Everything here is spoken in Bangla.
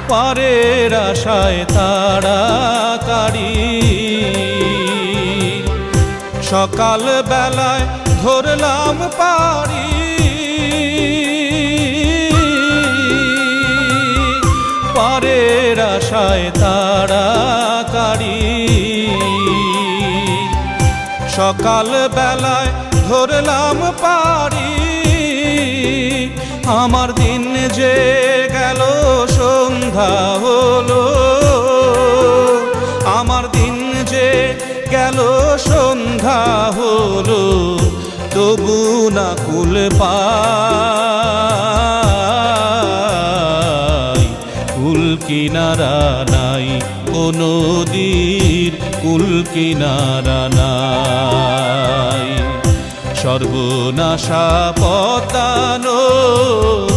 পারের আশায় তাড়াতাড়ি সকাল বেলায় ধরলাম পারি পারের আশায় তাড়াতাড়ি সকাল বেলায় ধরলাম পারি আমার দিন যে গেল সন্ধ্যা হলো আমার দিন যে গেল সন্ধ্যা হলো তবু না কুল পাই কুল কিনারা নাই কোনো নদীর কুল কিনারা নাই সর্বনাশা পদ্মা নদী